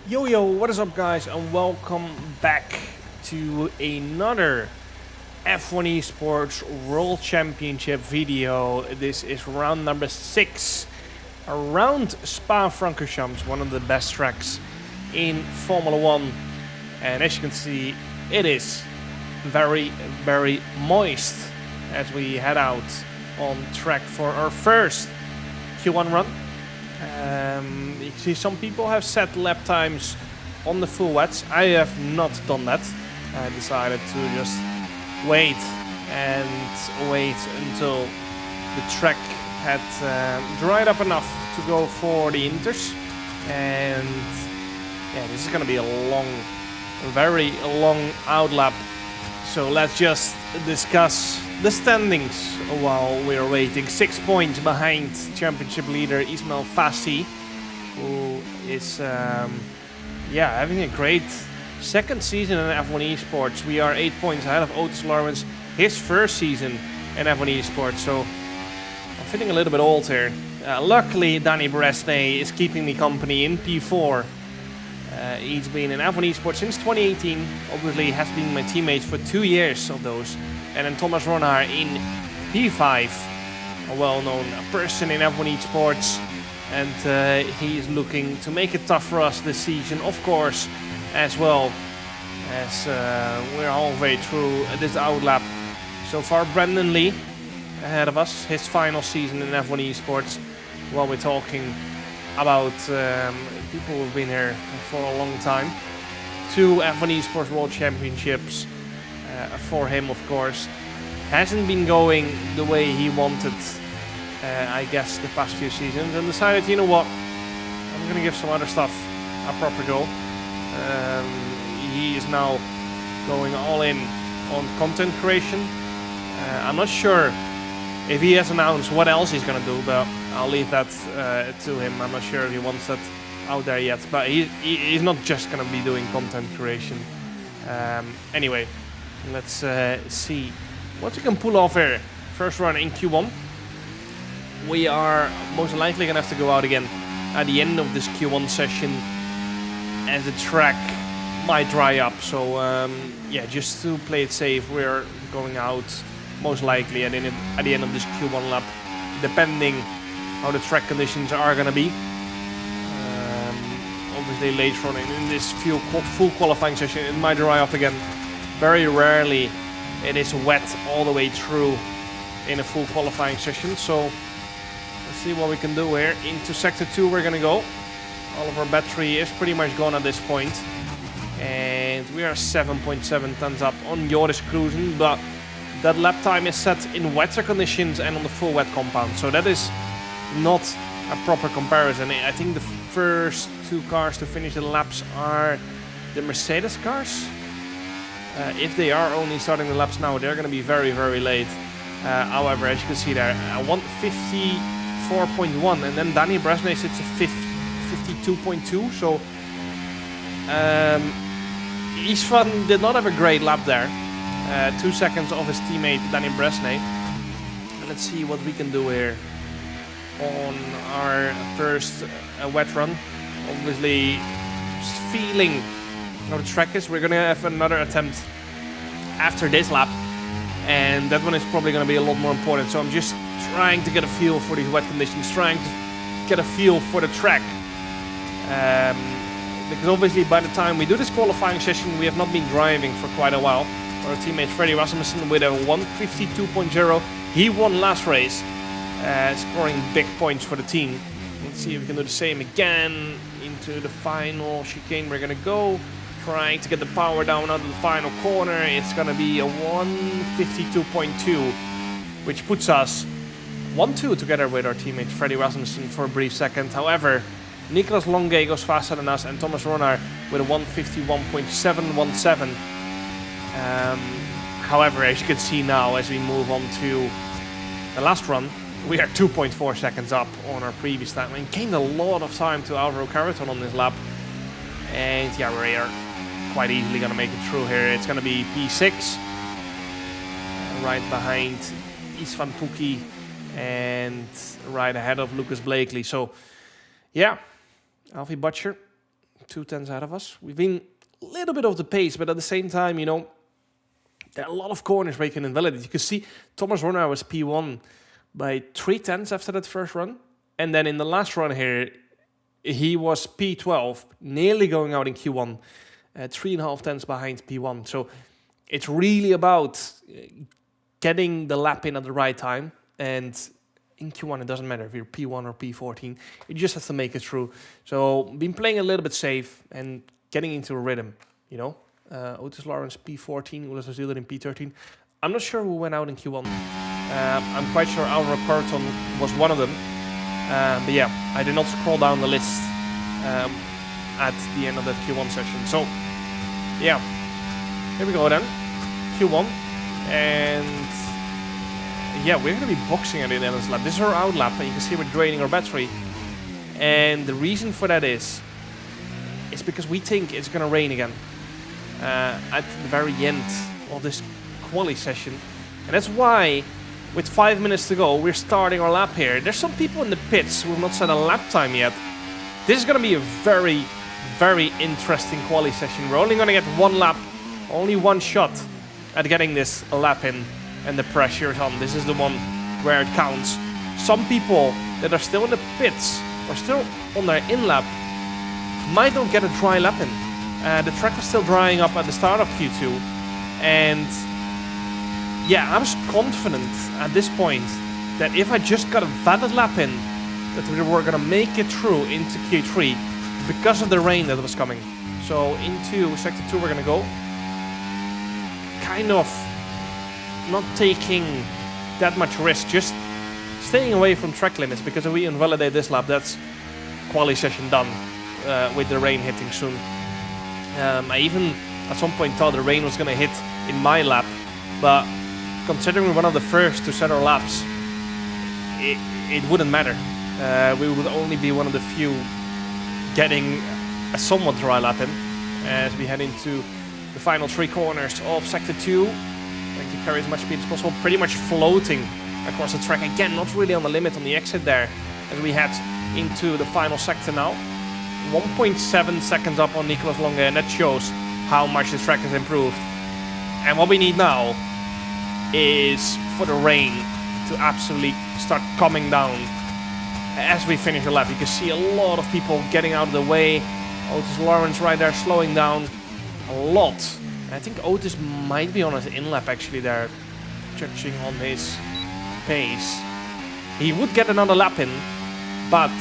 Yo, what is up guys, and welcome back to another F1 Esports World Championship video. This is round number 6 around Spa-Francorchamps, one of the best tracks in Formula 1. And as you can see, it is very, very moist as we head out on track for our first Q1 run. You see some people have set lap times on the full wets. I have not done that. I decided to just wait until the track had dried up enough to go for the inters. And yeah, this is going to be a very long outlap. So let's just discuss the standings while we're waiting. 6 points behind championship leader Ismail Fassi, who is having a great second season in F1 Esports. We are 8 points ahead of Otis Lawrence, his first season in F1 Esports. So I'm feeling a little bit old here. Luckily, Danny Bresnay is keeping me company in P4. He's been in F1 Esports since 2018. Obviously, has been my teammate for 2 years of those. And then Thomas Ronar in P5, a well-known person in F1 Esports. And he is looking to make it tough for us this season, of course, as well as we're halfway through this outlap. So far, Brandon Lee ahead of us, his final season in F1 Esports, while we're talking about people who've been here for a long time. 2 F1 Esports World Championships for him, of course. Hasn't been going the way he wanted, I guess, the past few seasons, and decided, you know what, I'm going to give some other stuff a proper go. He is now going all in on content creation. I'm not sure if he has announced what else he's going to do, but I'll leave that to him. I'm not sure if he wants that out there yet, but he's not just going to be doing content creation. Anyway, let's see what we can pull off here. First run in Q1. We are most likely going to have to go out again at the end of this Q1 session, as the track might dry up. So yeah, just to play it safe, we're going out most likely at the end of this Q1 lap, depending how the track conditions are going to be. Obviously later on in this full qualifying session, it might dry up again. Very rarely it is wet all the way through in a full qualifying session. So let's see what we can do here. Into sector 2 we're going to go. All of our battery is pretty much gone at this point. And we are 7.7 tons up on Joris Cruisen, but that lap time is set in wetter conditions and on the full wet compound. So that is not a proper comparison. I think the first 2 cars to finish the laps are the Mercedes cars. If they are only starting the laps now, they're going to be very, very late. However, as you can see there, 154.1, and then Danny Bresnay sits at 52.2. So Istvan did not have a great lap there. 2 seconds off his teammate Danny Bresnay. And let's see what we can do here on our first wet run. Obviously, just feeling how the track is. We're going to have another attempt after this lap, and that one is probably going to be a lot more important. So I'm just trying to get a feel for these wet conditions, trying to get a feel for the track. Because obviously by the time we do this qualifying session, we have not been driving for quite a while. Our teammate Freddie Rasmussen with a 152.0. He won last race, scoring big points for the team. Let's see if we can do the same again. Into the final chicane we're going to go. Trying to get the power down out of the final corner. It's going to be a 152.2, which puts us 1-2 together with our teammate Freddie Rasmussen for a brief second. However, Nicolas Longue goes faster than us, and Thomas Ronar with a 151.717. However, as you can see now, as we move on to the last run, we are 2.4 seconds up on our previous time and gained a lot of time to Alvaro Carreton on this lap. And yeah, we are quite easily going to make it through here. It's going to be P6, right behind Istvan Pukki and right ahead of Lucas Blakely. So yeah, Alfie Butcher 2 tenths out of us. We've been a little bit off the pace, but at the same time, you know, there are a lot of corners where you can invalidate. You can see Thomas Runner was P1 by 3 tenths after that first run. And then in the last run here, he was P12, nearly going out in Q1, 3.5 tenths behind P1. So it's really about getting the lap in at the right time. And in Q1, it doesn't matter if you're P1 or P14. You just have to make it through. So been playing a little bit safe and getting into a rhythm, you know. Otis Lawrence P14, Ulas Azilder in P13. I'm not sure who went out in Q1. I'm quite sure Alvaro Corton was one of them. But yeah, I did not scroll down the list at the end of that Q1 session. So yeah, here we go then. Q1. And yeah, we're going to be boxing at the end of this lap. This is our out lap, and you can see we're draining our battery. And the reason for that is because we think it's going to rain again at the very end of this quali session. And that's why, with 5 minutes to go, we're starting our lap here. There's some people in the pits who have not set a lap time yet. This is going to be a very, very interesting quali session. We're only going to get one lap, only one shot at getting this lap in, and the pressure is on. This is the one where it counts. Some people that are still in the pits or still on their in-lap might not get a dry lap in. The track was still drying up at the start of Q2, and yeah, I was confident at this point that if I just got a valid lap in, that we were gonna make it through into Q3 because of the rain that was coming. So into Sector 2 we're gonna go. Kind of not taking that much risk, just staying away from track limits, because if we invalidate this lap, that's quali session done with the rain hitting soon. I even at some point thought the rain was gonna hit in my lap, but considering we're one of the first to set our laps, it wouldn't matter. We would only be one of the few getting a somewhat dry lap in as we head into the final 3 corners of Sector 2. Trying to carry as much speed as possible, pretty much floating across the track. Again, not really on the limit on the exit there as we head into the final sector now. 1.7 seconds up on Nicolas Longe, and that shows how much the track has improved. And what we need now is for the rain to absolutely start coming down as we finish the lap. You can see a lot of people getting out of the way. Otis Lawrence right there slowing down a lot. I think Otis might be on his in-lap actually there, judging on his pace. He would get another lap in, but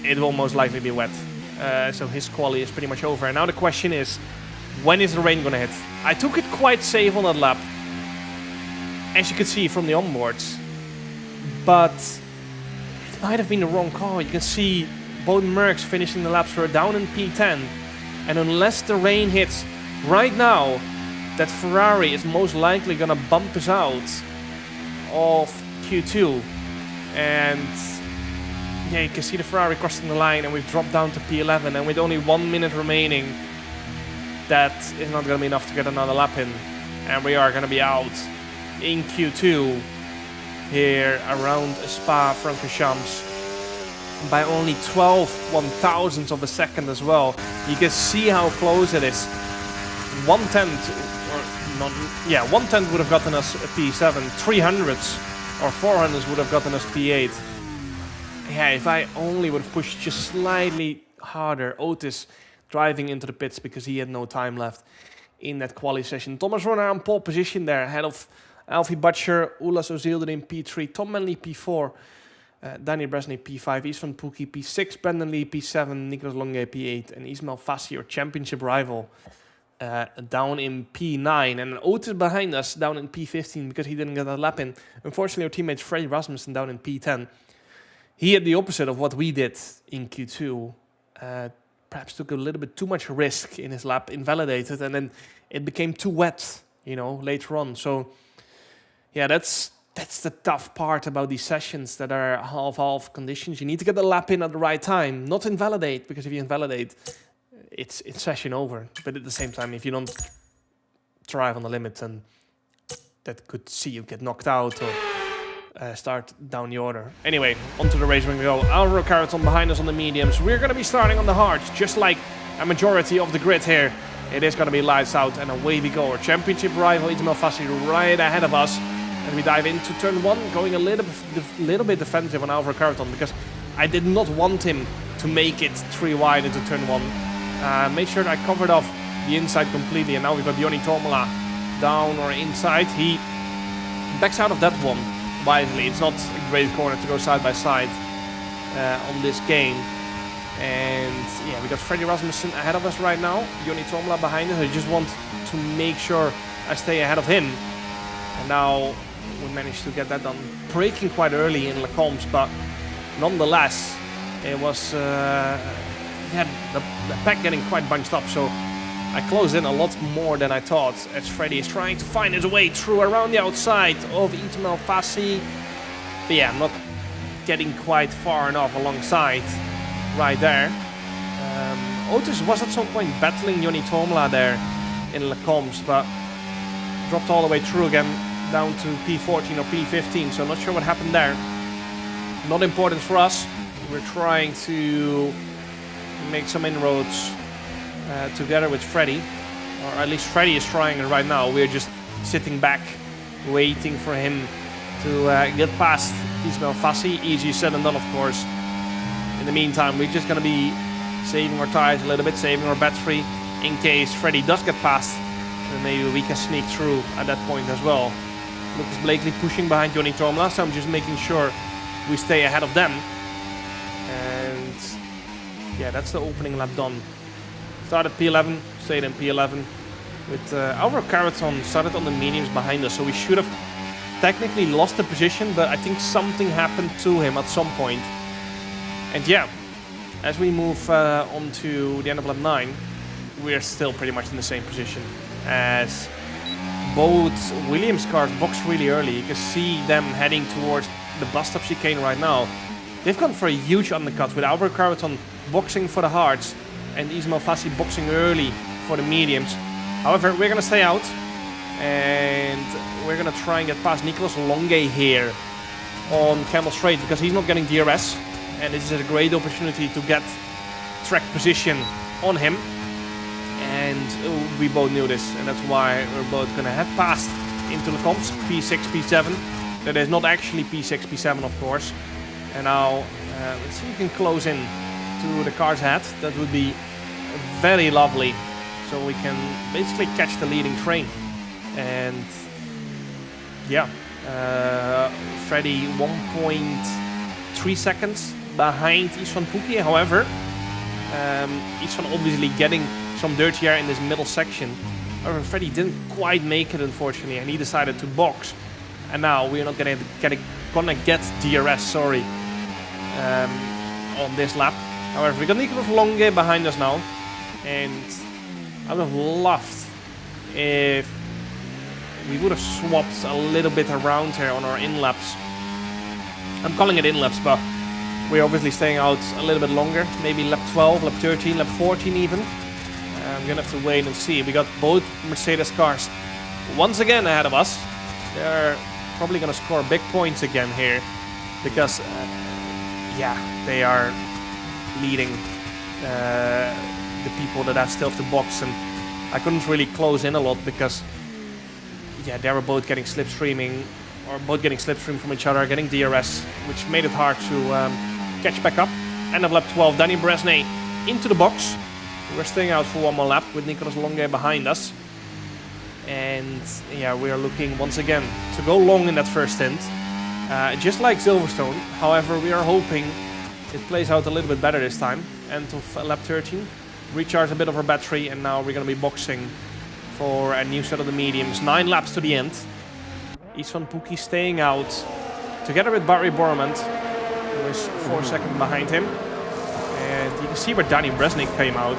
it will most likely be wet. So his quali is pretty much over. And now the question is, when is the rain gonna hit? I took it quite safe on that lap, as you could see from the onboards. But it might have been the wrong call. You can see both Mercs finishing the laps were down in P10. And unless the rain hits right now, that Ferrari is most likely gonna bump us out of Q2. And yeah, you can see the Ferrari crossing the line, and we've dropped down to P11, and with only 1 minute remaining, that is not going to be enough to get another lap in. And we are going to be out in Q2 here around Spa-Francorchamps by only 12 1,000ths of a second as well. You can see how close it is. 1/10, or not, yeah, 1/10 would have gotten us a P7, 300ths or 400ths would have gotten us P8. Yeah, if I only would have pushed just slightly harder. Otis driving into the pits because he had no time left in that quali session. Thomas Runner on pole position there, ahead of Alfie Butcher, Ulas Ozilder in P3, Tom Manley P4, Daniel Bresney P5, Istvan Pukki P6, Brendan Lee P7, Nicolas Longe P8, and Ismail Fassi, our championship rival, down in P9. And Otis behind us down in P15 because he didn't get that lap in. Unfortunately, our teammate Freddie Rasmussen down in P10. He had the opposite of what we did in Q2. Perhaps took a little bit too much risk in his lap, invalidated, and then it became too wet, you know, later on. So, yeah, that's the tough part about these sessions that are half-half conditions. You need to get the lap in at the right time, not invalidate, because if you invalidate, it's session over. But at the same time, if you don't drive on the limit, then that could see you get knocked out or start down the order. Anyway, onto the race when we go. Alvaro Carreton behind us on the mediums. We're going to be starting on the hards, just like a majority of the grid here. It is going to be lights out, and away we go. Our championship rival, Ismail Fassi, right ahead of us. And we dive into turn 1, going a little bit defensive on Alvaro Carreton, because I did not want him to make it 3 wide into turn 1. Made sure that I covered off the inside completely, and now we've got Joni Tormola down or inside. He backs out of that one wisely. It's not a great corner to go side by side on this game. And yeah, we got Freddie Rasmussen ahead of us right now. Joni Tormola behind us. I just want to make sure I stay ahead of him. And now we managed to get that done. Braking quite early in Lecomp's, but nonetheless, it was the pack getting quite bunched up. So I closed in a lot more than I thought, as Freddie is trying to find his way through around the outside of Ismail Fassi. But yeah, I'm not getting quite far enough alongside right there. Otis was at some point battling Joni Tormola there in Lecomp's, but dropped all the way through again down to P14 or P15, so not sure what happened there. Not important for us. We're trying to make some inroads together with Freddie, or at least Freddie is trying it right now. We're just sitting back waiting for him to get past Ismail Fassi. Easier said than done, of course. In the meantime, we're just going to be saving our tires a little bit, saving our battery in case Freddie does get past, and maybe we can sneak through at that point as well. Lucas Blakely pushing behind Joni Tormola, so I'm just making sure we stay ahead of them. And yeah, that's the opening lap done. Started P11, stayed in P11. With Alvaro Carreton started on the mediums behind us, so we should have technically lost the position, but I think something happened to him at some point. And yeah, as we move on to the end of lap 9, we're still pretty much in the same position, as both Williams cars boxed really early. You can see them heading towards the bus stop chicane right now. They've gone for a huge undercut with Alvaro Carreton boxing for the hards and Ismail Fassi boxing early for the mediums. However, we're going to stay out, and we're going to try and get past Nicolas Longue here on Camel Straight, because he's not getting DRS, and this is a great opportunity to get track position on him. And we both knew this, and that's why we're both going to head past into the comps, P6, P7. That is not actually P6, P7, of course. And now, let's see if we can close in to the car's head. That would be very lovely, so we can basically catch the leading train. And yeah, Freddie 1.3 seconds behind Istvan Pukki. However, Istvan obviously getting some dirty air in this middle section. However, Freddie didn't quite make it, unfortunately, and he decided to box. And now we're not gonna get DRS, sorry, on this lap. However, we got Nicolas Longue behind us now, and I would have loved if we would have swapped a little bit around here on our in-laps. I'm calling it in-laps, but we're obviously staying out a little bit longer. Maybe lap 12, lap 13, lap 14 even. I'm gonna have to wait and see. We got both Mercedes cars once again ahead of us. They're probably gonna score big points again here, because yeah, they are leading the people that have still to box, and I couldn't really close in a lot because yeah, they were both getting slipstreaming, or both getting slipstream from each other, getting DRS, which made it hard to catch back up. End of lap 12, Danny Bresnay into the box. We're staying out for one more lap with Nicolas Longue behind us. And yeah, we are looking once again to go long in that first stint, just like Silverstone. However, we are hoping it plays out a little bit better this time. End of lap 13, recharge a bit of our battery, and now we're going to be boxing for a new set of the mediums. 9 laps to the end. Istvan Pukki staying out together with Barry Bormand, who is 4 seconds behind him. And you can see where Danny Bresnik came out.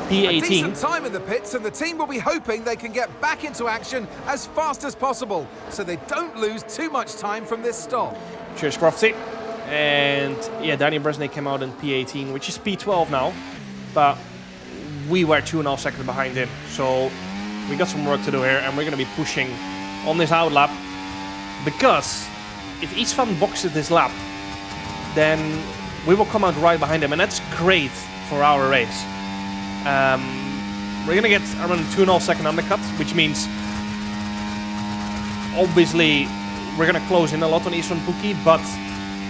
P18. A decent time in the pits, and the team will be hoping they can get back into action as fast as possible, so they don't lose too much time from this stop. Cheers, Crofty. And yeah, Danny Bresnik came out in P18, which is P12 now, but we were 2.5 seconds behind him. So we got some work to do here, and we're going to be pushing on this outlap, because if Istvan boxes this lap, then we will come out right behind him, and that's great for our race. We're gonna get around a 2.5 second undercut, which means obviously we're gonna close in a lot on Istvan Pukki, but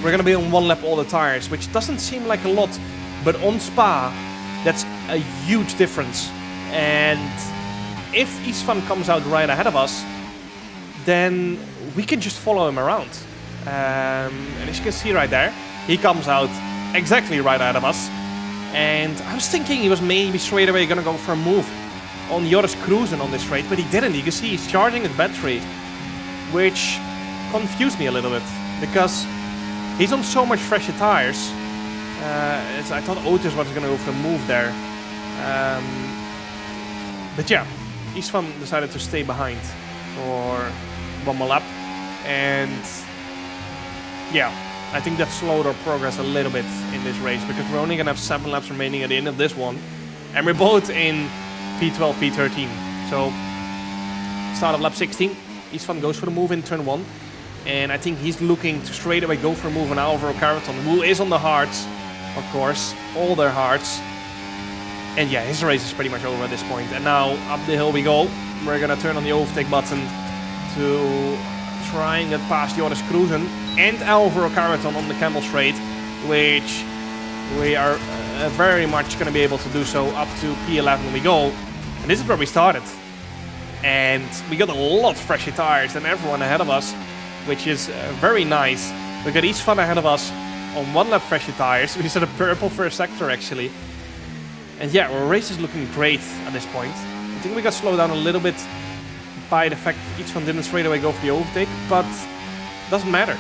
we're gonna be on 1 lap all the tires, which doesn't seem like a lot, but on Spa, that's a huge difference. And if Istvan comes out right ahead of us, then we can just follow him around. And as you can see right there, he comes out exactly right ahead of us. And I was thinking he was maybe straight away gonna go for a move on Joris Cruisen on this straight, but he didn't. You can see he's charging his battery, which confused me a little bit, because he's on so much fresher tires. I thought Otis was gonna go for a move there. But yeah, Istvan decided to stay behind for 1 more lap. And yeah, I think that slowed our progress a little bit in this race, because we're only gonna have 7 laps remaining at the end of this one. And we're both in P12, P13. So, start of lap 16, Istvan goes for the move in turn 1. And I think he's looking to straight away go for a move on Alvaro Carreton, who is on the hards, of course, all their hards. And yeah, his race is pretty much over at this point. And now, up the hill we go. We're gonna turn on the overtake button to try and get past Joris Cruisen and Alvaro Carreton on the Camel Straight, which we are very much going to be able to do so up to P11 we go. And this is where we started. And we got a lot fresher tires than everyone ahead of us, which is very nice. We got Istvan ahead of us on 1 lap fresher tires. We set a purple first sector actually. And yeah, our race is looking great at this point. I think we got slowed down a little bit by the fact that Istvan didn't straight away go for the overtake, but doesn't matter.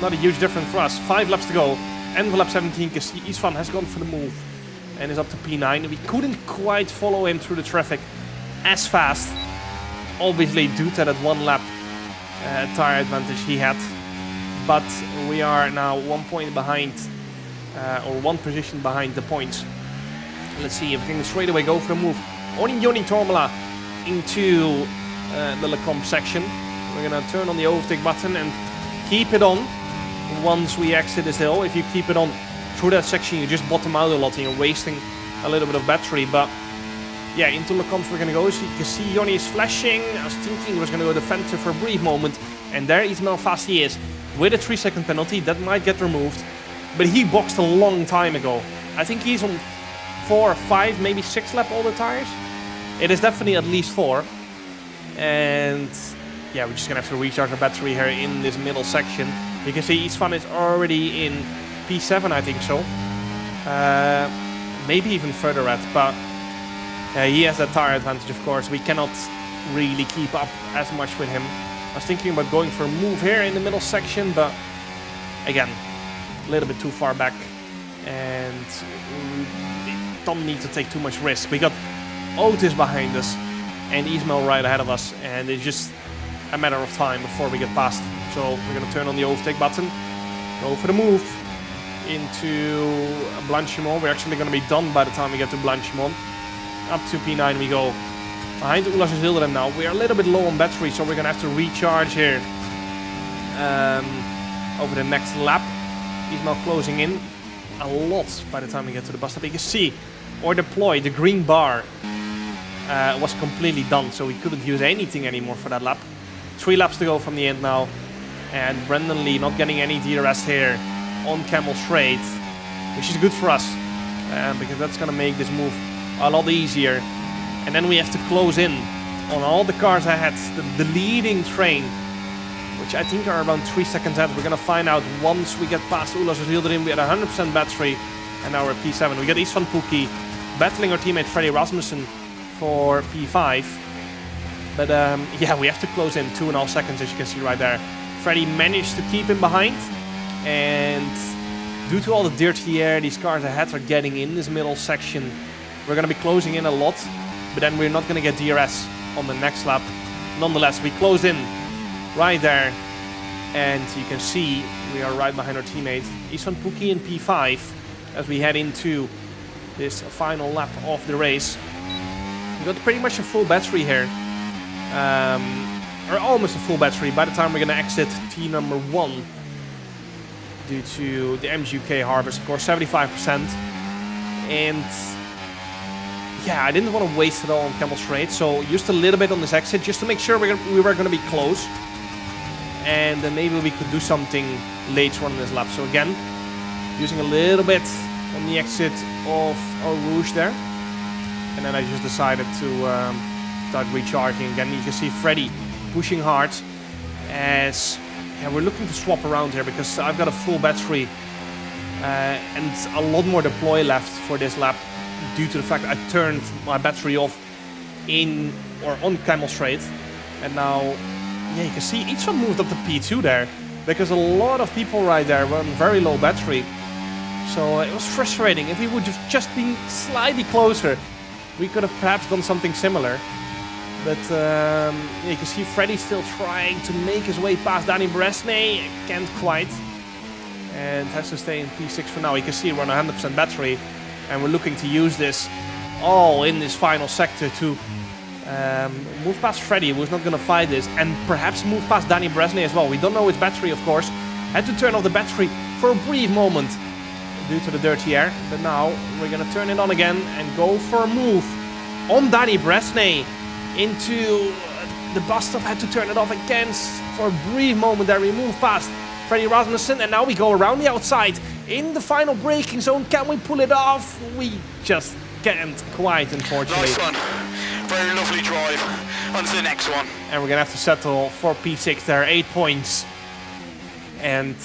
Not a huge difference for us. 5 laps to go. End of lap 17, because Istvan has gone for the move and is up to P9. We couldn't quite follow him through the traffic as fast, obviously due to that 1 lap tire advantage he had. But we are now 1 point behind, or 1 position behind the points. Let's see if we can straight away go for a move. Only Joni Tormela into the Lecombe section. We're gonna turn on the overtake button and keep it on once we exit this hill. If you keep it on through that section, you just bottom out a lot and you're wasting a little bit of battery. But yeah, into Lecombe we're gonna go. So you can see Joni is flashing. I was thinking he was gonna go defensive for a brief moment, and there Ismail Fassi is with a 3-second penalty that might get removed. But he boxed a long time ago. I think he's on 4 or 5, maybe 6 lap all the tires. It is definitely at least 4. And yeah, we're just gonna have to recharge our battery here in this middle section. You can see Istvan is already in P7, I think so. Maybe even further at, but he has that tire advantage, of course. We cannot really keep up as much with him. I was thinking about going for a move here in the middle section, but again, a little bit too far back, and we don't need to take too much risk. We got Otis behind us and Ismail right ahead of us, and it's just a matter of time before we get past. So we're gonna turn on the overtake button, go for the move into Blanchimont. We're actually gonna be done by the time we get to Blanchimont. Up to P9 we go. Behind Ulas and Zilderen now. We are a little bit low on battery, so we're gonna have to recharge here over the next lap. Ismail closing in a lot by the time we get to the bus stop. You can see or deploy the green bar was completely done, so we couldn't use anything anymore for that lap. 3 laps to go from the end now, and Brendan Lee not getting any DRS here on Camel Straight, which is good for us, because that's gonna make this move a lot easier. And then we have to close in on all the cars ahead, the leading train, which I think are around 3 seconds ahead. We're gonna find out once we get past Ulas Zilderen. We had 100% battery, and now we're at P7. We got Istvan Pukki battling our teammate Freddie Rasmussen for P5. But yeah, we have to close in 2.5 seconds, as you can see right there. Freddie managed to keep him behind, and due to all the dirty air these cars ahead are getting in this middle section, we're gonna be closing in a lot, but then we're not gonna get DRS on the next lap. Nonetheless, we close in right there, and you can see we are right behind our teammate Istvan Pukki in P5 as we head into this final lap of the race. We got pretty much a full battery here. or almost a full battery by the time we're going to exit T number 1 due to the MGK harvest, of course, 75%. And yeah, I didn't want to waste it all on Camel Straight, so used a little bit on this exit just to make sure we were going to be close. And then maybe we could do something later on in this lap. So again, using a little bit on the exit of our Rouge there. And then I just decided to start recharging again. You can see Freddy pushing hard as we're looking to swap around here because I've got a full battery and a lot more deploy left for this lap due to the fact I turned my battery off on Camel Straight. And now, yeah, you can see each one moved up to P2 there because a lot of people right there were on very low battery. So it was frustrating. If we would have just been slightly closer, we could have perhaps done something similar. But yeah, you can see Freddy still trying to make his way past Danny Bresnay. Can't quite. And has to stay in P6 for now. You can see we're on 100% battery. And we're looking to use this all in this final sector to move past Freddy, who's not going to fight this. And perhaps move past Danny Bresnay as well. We don't know its battery, of course. Had to turn off the battery for a brief moment due to the dirty air. But now we're going to turn it on again and go for a move on Danny Bresnay into the bus stop. Had to turn it off again for a brief moment there. We move past Freddy Rasmussen and now we go around the outside in the final braking zone. Can we pull it off? We just can't quite, unfortunately. Nice one. Very lovely drive. On to the next one. And we're going to have to settle for P6 there. 8 points. And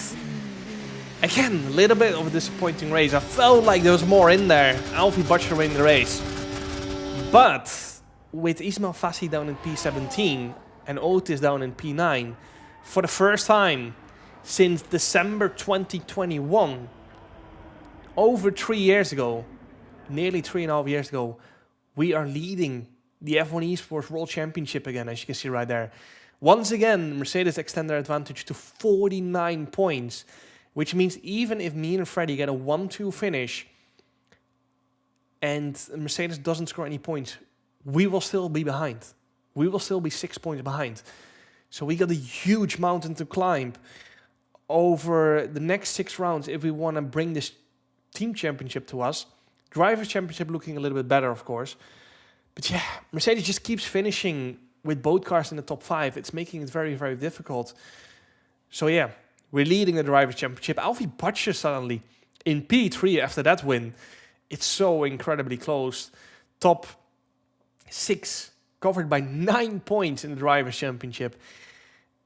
again, a little bit of a disappointing race. I felt like there was more in there. Alfie Butcher winning the race. But with Ismail Fassi down in P17 and Otis down in P9, for the first time since December 2021, over 3 years ago, nearly 3.5 years ago, we are leading the F1 Esports World Championship again, as you can see right there. Once again, Mercedes extend their advantage to 49 points, which means even if me and Freddy get a 1-2 finish and Mercedes doesn't score any points, we will still be behind. We will still be 6 points behind. So we got a huge mountain to climb over the next 6 rounds if we want to bring this team championship to us. Drivers' championship looking a little bit better, of course. But yeah, Mercedes just keeps finishing with both cars in the top 5. It's making it very, very difficult. So yeah, we're leading the Drivers' Championship. Alfie Butcher suddenly in P3 after that win. It's so incredibly close. Top 6 covered by 9 points in the Drivers' Championship.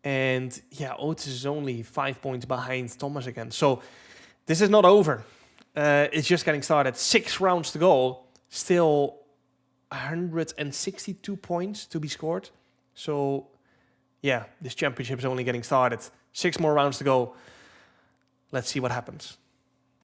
And yeah, Otis is only 5 points behind Thomas again. So this is not over. It's just getting started. 6 rounds to go. Still 162 points to be scored. So yeah, this championship is only getting started. 6 more rounds to go. Let's see what happens.